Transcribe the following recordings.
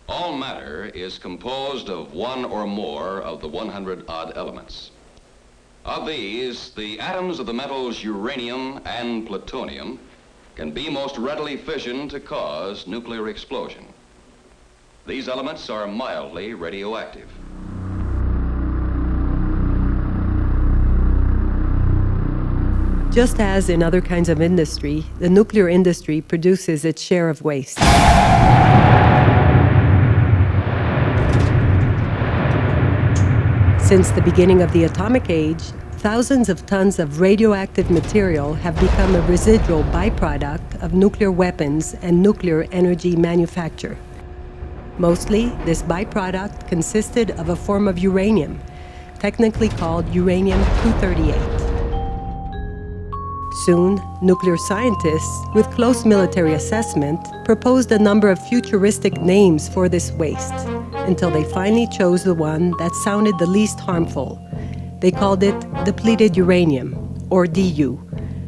All matter is composed of one or more of the 100-odd elements. Of these, the atoms of the metals uranium and plutonium can be most readily fissioned to cause nuclear explosion. These elements are mildly radioactive. Just as in other kinds of industry, the nuclear industry produces its share of waste. Since the beginning of the atomic age, thousands of tons of radioactive material have become a residual byproduct of nuclear weapons and nuclear energy manufacture. Mostly, this byproduct consisted of a form of uranium, technically called uranium-238. Soon, nuclear scientists, with close military assessment, proposed a number of futuristic names for this waste, until they finally chose the one that sounded the least harmful. They called it depleted uranium, or DU,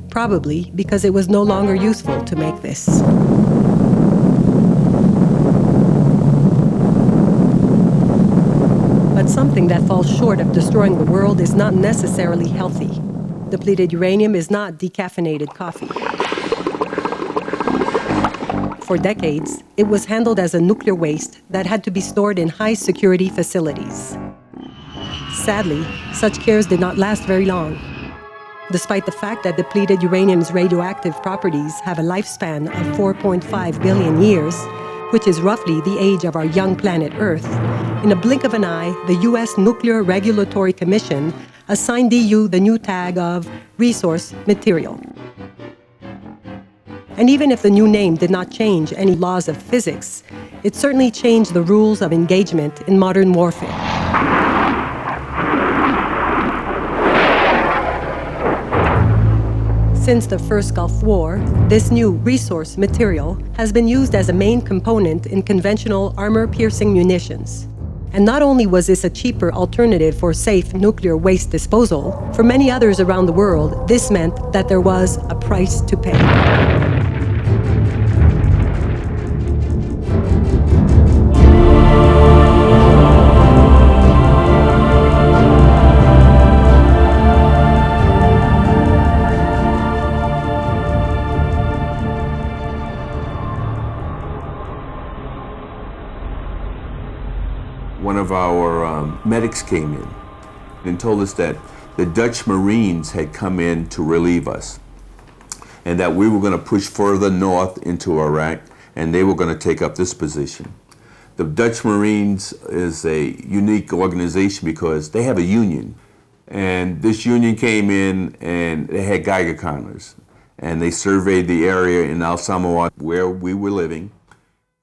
probably because it was no longer useful to make this. But something that falls short of destroying the world is not necessarily healthy. Depleted uranium is not decaffeinated coffee. For decades, it was handled as a nuclear waste that had to be stored in high-security facilities. Sadly, such cares did not last very long. Despite the fact that depleted uranium's radioactive properties have a lifespan of 4.5 billion years, which is roughly the age of our young planet Earth, in a blink of an eye, the U.S. Nuclear Regulatory Commission assigned DU the new tag of resource material. And even if the new name did not change any laws of physics, it certainly changed the rules of engagement in modern warfare. Since the first Gulf War, this new resource material has been used as a main component in conventional armor-piercing munitions. And not only was this a cheaper alternative for safe nuclear waste disposal, for many others around the world, this meant that there was a price to pay. One of our medics came in and told us that the Dutch Marines had come in to relieve us and that we were going to push further north into Iraq and they were going to take up this position. The Dutch Marines is a unique organization because they have a union, and this union came in and they had Geiger counters and they surveyed the area in Al Samoa where we were living,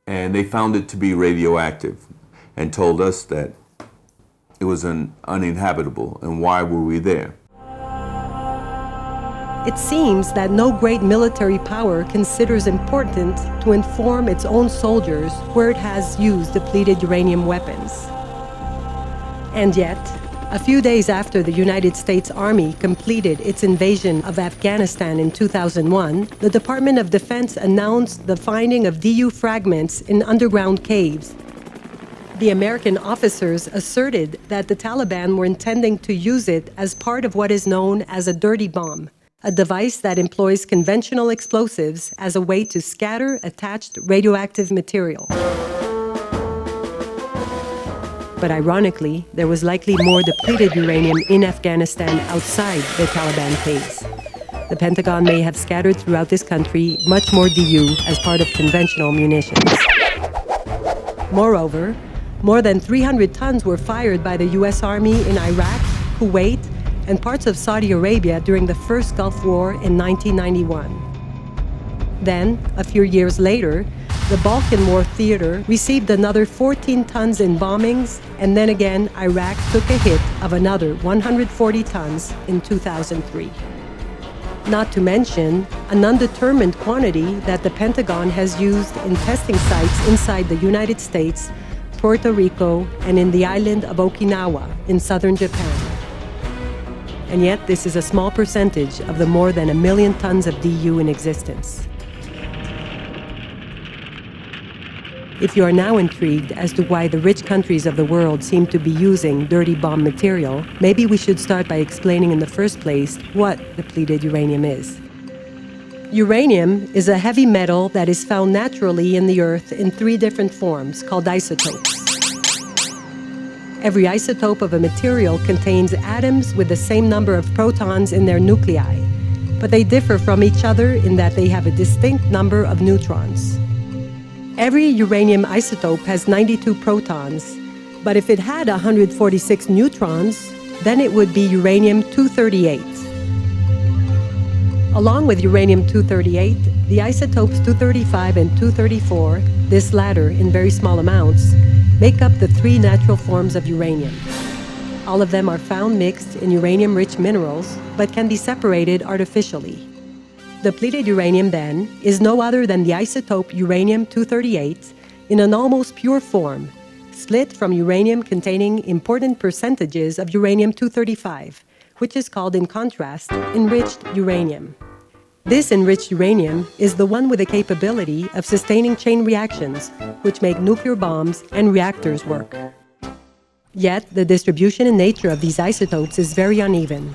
and they found it to be radioactive and told us that it was uninhabitable, and why were we there? It seems that no great military power considers important to inform its own soldiers where it has used depleted uranium weapons. And yet, a few days after the United States Army completed its invasion of Afghanistan in 2001, the Department of Defense announced the finding of DU fragments in underground caves. The American officers asserted that the Taliban were intending to use it as part of what is known as a dirty bomb, a device that employs conventional explosives as a way to scatter attached radioactive material. But ironically, there was likely more depleted uranium in Afghanistan outside the Taliban caves. The Pentagon may have scattered throughout this country much more DU as part of conventional munitions. Moreover, more than 300 tons were fired by the U.S. Army in Iraq, Kuwait, and parts of Saudi Arabia during the first Gulf War in 1991. Then, a few years later, the Balkan War theater received another 14 tons in bombings, and then again, Iraq took a hit of another 140 tons in 2003. Not to mention an undetermined quantity that the Pentagon has used in testing sites inside the United States, Puerto Rico, and in the island of Okinawa in southern Japan. And yet, this is a small percentage of the more than 1 million tons of DU in existence. If you are now intrigued as to why the rich countries of the world seem to be using dirty bomb material, maybe we should start by explaining in the first place what depleted uranium is. Uranium is a heavy metal that is found naturally in the Earth in 3 different forms called isotopes. Every isotope of a material contains atoms with the same number of protons in their nuclei, but they differ from each other in that they have a distinct number of neutrons. Every uranium isotope has 92 protons, but if it had 146 neutrons, then it would be uranium-238. Along with uranium-238, the isotopes 235 and 234, this latter in very small amounts, make up the 3 natural forms of uranium. All of them are found mixed in uranium-rich minerals, but can be separated artificially. Depleted uranium, then, is no other than the isotope uranium-238 in an almost pure form, split from uranium containing important percentages of uranium-235, which is called, in contrast, enriched uranium. This enriched uranium is the one with the capability of sustaining chain reactions, which make nuclear bombs and reactors work. Yet, the distribution and nature of these isotopes is very uneven.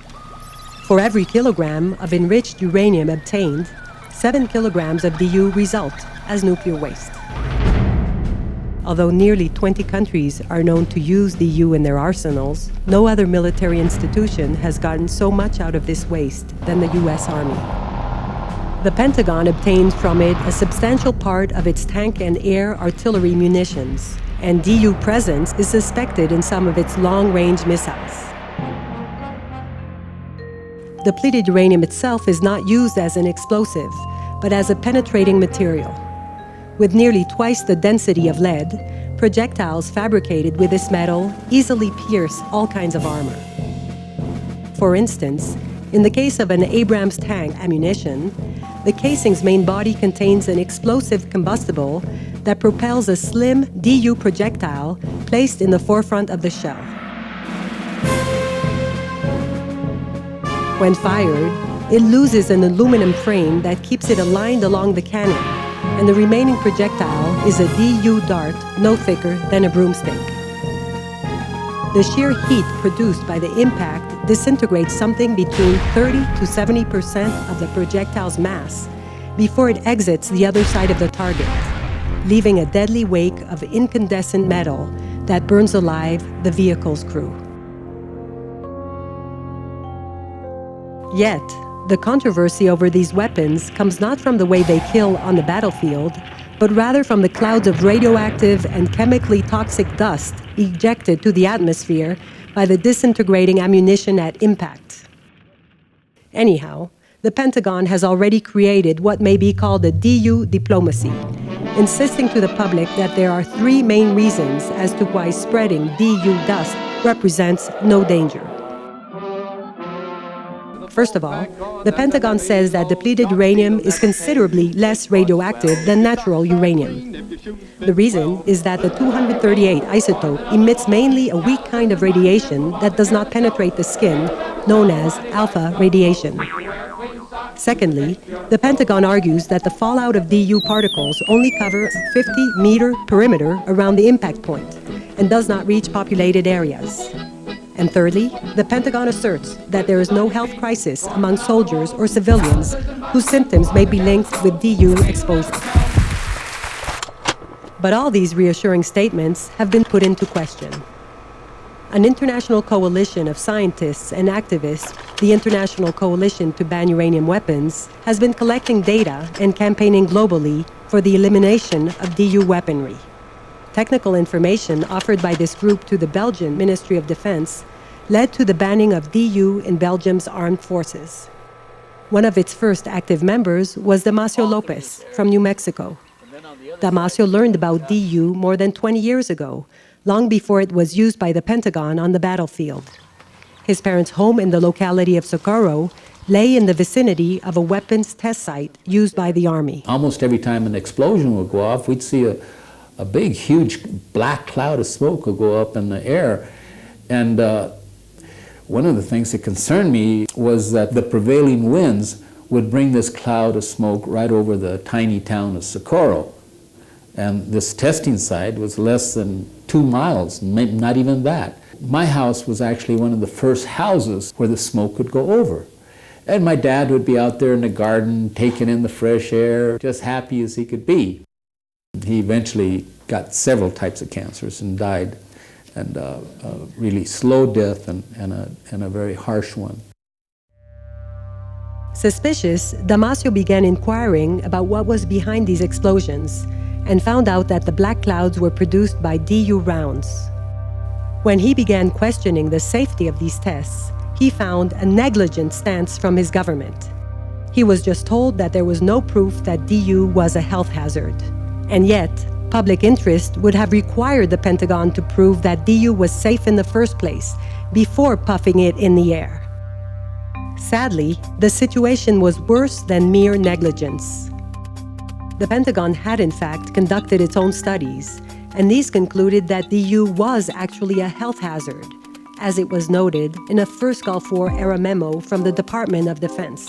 For every kilogram of enriched uranium obtained, 7 kilograms of DU result as nuclear waste. Although nearly 20 countries are known to use DU in their arsenals, no other military institution has gotten so much out of this waste than the U.S. Army. The Pentagon obtained from it a substantial part of its tank and air artillery munitions, and DU presence is suspected in some of its long-range missiles. Depleted uranium itself is not used as an explosive, but as a penetrating material. With nearly twice the density of lead, projectiles fabricated with this metal easily pierce all kinds of armor. For instance, in the case of an Abrams tank ammunition, the casing's main body contains an explosive combustible that propels a slim DU projectile placed in the forefront of the shell. When fired, it loses an aluminum frame that keeps it aligned along the cannon, and the remaining projectile is a DU dart no thicker than a broomstick. The sheer heat produced by the impact disintegrates something between 30 to 70% of the projectile's mass before it exits the other side of the target, leaving a deadly wake of incandescent metal that burns alive the vehicle's crew. Yet, the controversy over these weapons comes not from the way they kill on the battlefield, but rather from the clouds of radioactive and chemically toxic dust ejected to the atmosphere by the disintegrating ammunition at impact. Anyhow, the Pentagon has already created what may be called a DU diplomacy, insisting to the public that there are 3 main reasons as to why spreading DU dust represents no danger. First of all, the Pentagon says that depleted uranium is considerably less radioactive than natural uranium. The reason is that the 238 isotope emits mainly a weak kind of radiation that does not penetrate the skin, known as alpha radiation. Secondly, the Pentagon argues that the fallout of DU particles only cover a 50-meter perimeter around the impact point and does not reach populated areas. And thirdly, the Pentagon asserts that there is no health crisis among soldiers or civilians whose symptoms may be linked with DU exposure. But all these reassuring statements have been put into question. An international coalition of scientists and activists, the International Coalition to Ban Uranium Weapons, has been collecting data and campaigning globally for the elimination of DU weaponry. Technical information offered by this group to the Belgian Ministry of Defense led to the banning of DU in Belgium's armed forces. One of its first active members was Damasio Lopez from New Mexico. Damasio learned about DU more than 20 years ago, long before it was used by the Pentagon on the battlefield. His parents' home in the locality of Socorro lay in the vicinity of a weapons test site used by the Army. Almost every time an explosion would go off, we'd see a big, huge black cloud of smoke would go up in the air. And one of the things that concerned me was that the prevailing winds would bring this cloud of smoke right over the tiny town of Socorro. And this testing site was less than 2 miles, maybe not even that. My house was actually one of the first houses where the smoke could go over. And my dad would be out there in the garden, taking in the fresh air, just happy as he could be. He eventually got several types of cancers and died, and a really slow death and a very harsh one. Suspicious, Damasio began inquiring about what was behind these explosions and found out that the black clouds were produced by DU rounds. When he began questioning the safety of these tests, he found a negligent stance from his government. He was just told that there was no proof that DU was a health hazard. And yet, public interest would have required the Pentagon to prove that DU was safe in the first place before puffing it in the air. Sadly, the situation was worse than mere negligence. The Pentagon had in fact conducted its own studies, and these concluded that DU was actually a health hazard, as it was noted in a first Gulf War era memo from the Department of Defense.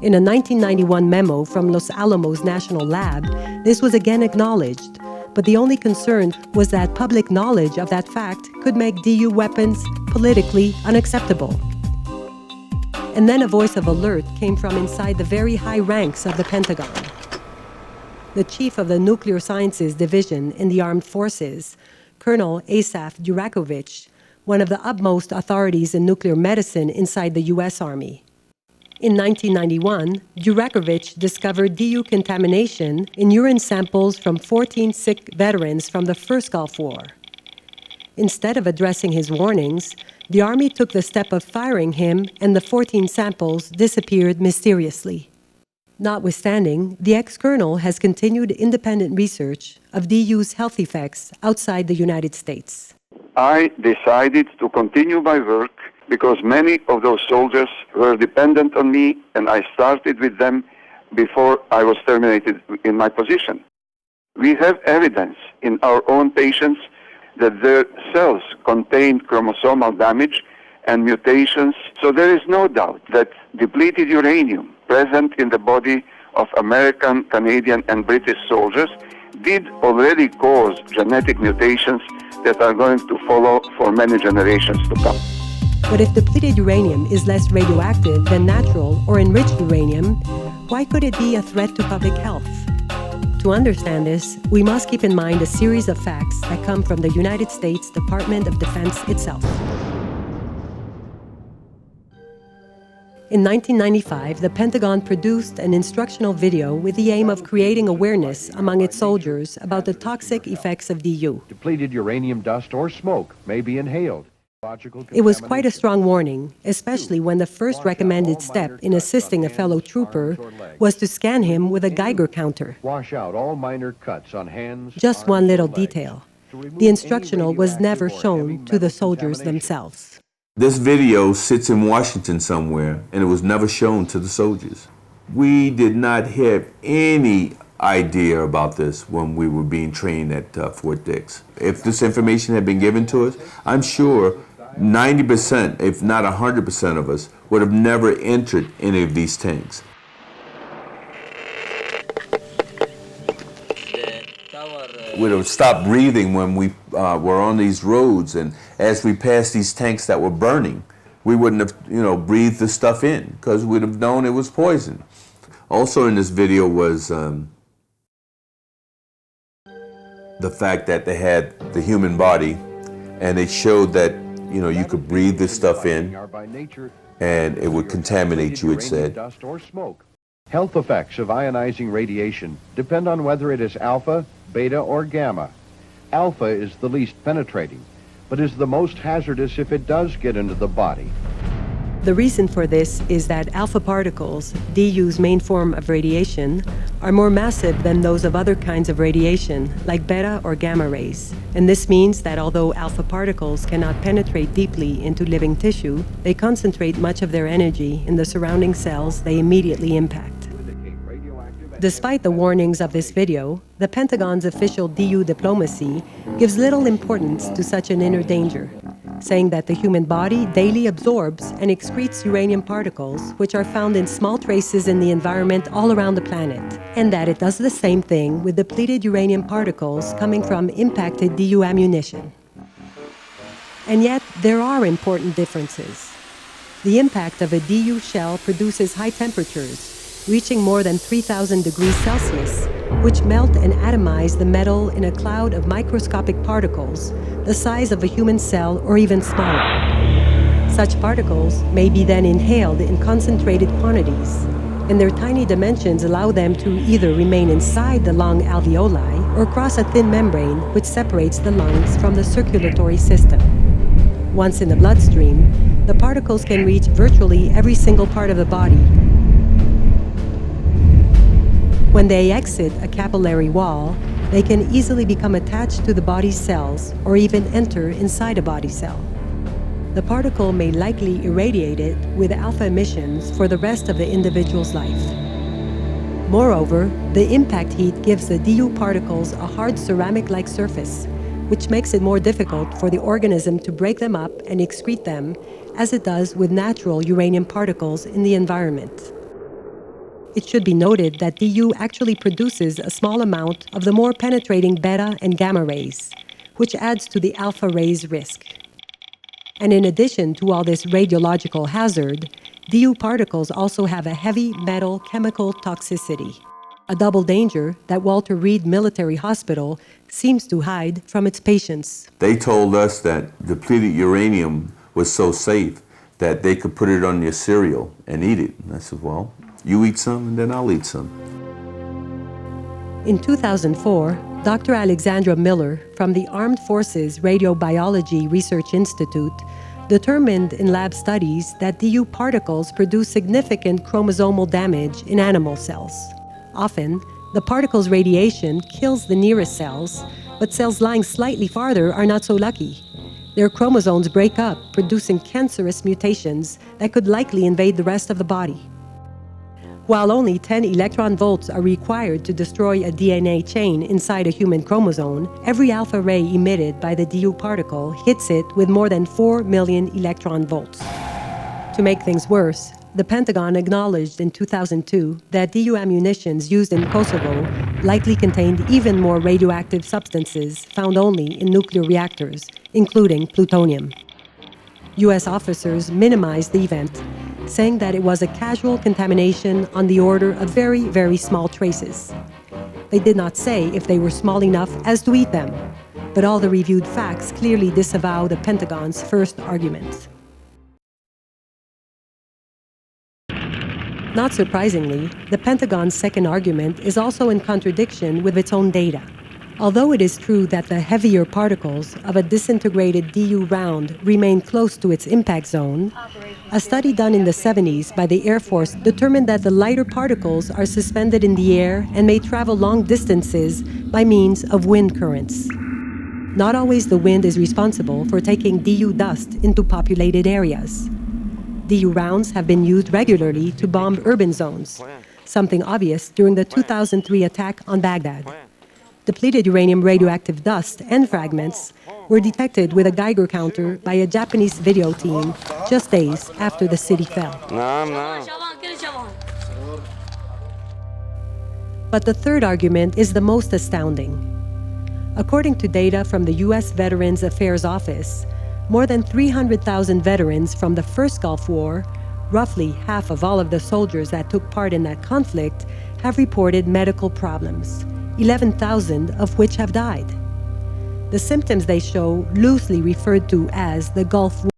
In a 1991 memo from Los Alamos National Lab, this was again acknowledged, but the only concern was that public knowledge of that fact could make DU weapons politically unacceptable. And then a voice of alert came from inside the very high ranks of the Pentagon. The chief of the Nuclear Sciences Division in the Armed Forces, Colonel Asaf Durakovich, one of the utmost authorities in nuclear medicine inside the U.S. Army. In 1991, Durakovich discovered DU contamination in urine samples from 14 sick veterans from the first Gulf War. Instead of addressing his warnings, the Army took the step of firing him, and the 14 samples disappeared mysteriously. Notwithstanding, the ex-colonel has continued independent research of DU's health effects outside the United States. I decided to continue my work because many of those soldiers were dependent on me, and I started with them before I was terminated in my position. We have evidence in our own patients that their cells contain chromosomal damage and mutations, so there is no doubt that depleted uranium present in the body of American, Canadian, and British soldiers did already cause genetic mutations that are going to follow for many generations to come. But if depleted uranium is less radioactive than natural or enriched uranium, why could it be a threat to public health? To understand this, we must keep in mind a series of facts that come from the United States Department of Defense itself. In 1995, the Pentagon produced an instructional video with the aim of creating awareness among its soldiers about the toxic effects of DU. Depleted uranium dust or smoke may be inhaled. It was quite a strong warning, especially when the first recommended step in assisting a fellow trooper was to scan him with a Geiger counter. Wash out all minor cuts on hands. Just one little detail. The instructional was never shown to the soldiers themselves. This video sits in Washington somewhere, and it was never shown to the soldiers. We did not have any idea about this when we were being trained at Fort Dix. If this information had been given to us, I'm sure 90%, if not 100% of us, would have never entered any of these tanks. We'd have stopped breathing when we were on these roads, and as we passed these tanks that were burning, we wouldn't have, breathed the stuff in because we'd have known it was poison. Also in this video was the fact that they had the human body, and they showed that you could breathe this stuff in, and it would contaminate you, it said. Dust or smoke. Health effects of ionizing radiation depend on whether it is alpha, beta, or gamma. Alpha is the least penetrating, but is the most hazardous if it does get into the body. The reason for this is that alpha particles, DU's main form of radiation, are more massive than those of other kinds of radiation, like beta or gamma rays. And this means that although alpha particles cannot penetrate deeply into living tissue, they concentrate much of their energy in the surrounding cells they immediately impact. Despite the warnings of this video, the Pentagon's official DU diplomacy gives little importance to such an inner danger. saying that the human body daily absorbs and excretes uranium particles, which are found in small traces in the environment all around the planet, and that it does the same thing with depleted uranium particles coming from impacted DU ammunition. And yet, there are important differences. The impact of a DU shell produces high temperatures, reaching more than 3,000 degrees Celsius, which melt and atomize the metal in a cloud of microscopic particles, the size of a human cell or even smaller. Such particles may be then inhaled in concentrated quantities, and their tiny dimensions allow them to either remain inside the lung alveoli or cross a thin membrane which separates the lungs from the circulatory system. Once in the bloodstream, the particles can reach virtually every single part of the body. When they exit a capillary wall, they can easily become attached to the body's cells or even enter inside a body cell. The particle may likely irradiate it with alpha emissions for the rest of the individual's life. Moreover, the impact heat gives the DU particles a hard ceramic-like surface, which makes it more difficult for the organism to break them up and excrete them, as it does with natural uranium particles in the environment. It should be noted that DU actually produces a small amount of the more penetrating beta and gamma rays, which adds to the alpha rays risk. And in addition to all this radiological hazard, DU particles also have a heavy metal chemical toxicity, a double danger that Walter Reed Military Hospital seems to hide from its patients. They told us that depleted uranium was so safe that they could put it on your cereal and eat it. And I said, well, you eat some and then I'll eat some. In 2004, Dr. Alexandra Miller from the Armed Forces Radiobiology Research Institute determined in lab studies that DU particles produce significant chromosomal damage in animal cells. Often, the particle's radiation kills the nearest cells, but cells lying slightly farther are not so lucky. Their chromosomes break up, producing cancerous mutations that could likely invade the rest of the body. While only 10 electron volts are required to destroy a DNA chain inside a human chromosome, every alpha ray emitted by the DU particle hits it with more than 4 million electron volts. To make things worse, the Pentagon acknowledged in 2002 that DU ammunitions used in Kosovo likely contained even more radioactive substances found only in nuclear reactors, including plutonium. U.S. officers minimized the event, saying that it was a casual contamination on the order of very, very small traces. They did not say if they were small enough as to eat them, but all the reviewed facts clearly disavow the Pentagon's first argument. Not surprisingly, the Pentagon's second argument is also in contradiction with its own data. Although it is true that the heavier particles of a disintegrated DU round remain close to its impact zone, a study done in the 70s by the Air Force determined that the lighter particles are suspended in the air and may travel long distances by means of wind currents. Not always the wind is responsible for taking DU dust into populated areas. DU rounds have been used regularly to bomb urban zones, something obvious during the 2003 attack on Baghdad. Depleted uranium radioactive dust and fragments were detected with a Geiger counter by a Japanese video team just days after the city fell. But the third argument is the most astounding. According to data from the U.S. Veterans Affairs Office, more than 300,000 veterans from the first Gulf War, roughly half of all of the soldiers that took part in that conflict, have reported medical problems, 11,000 of which have died. The symptoms they show, loosely referred to as the Gulf War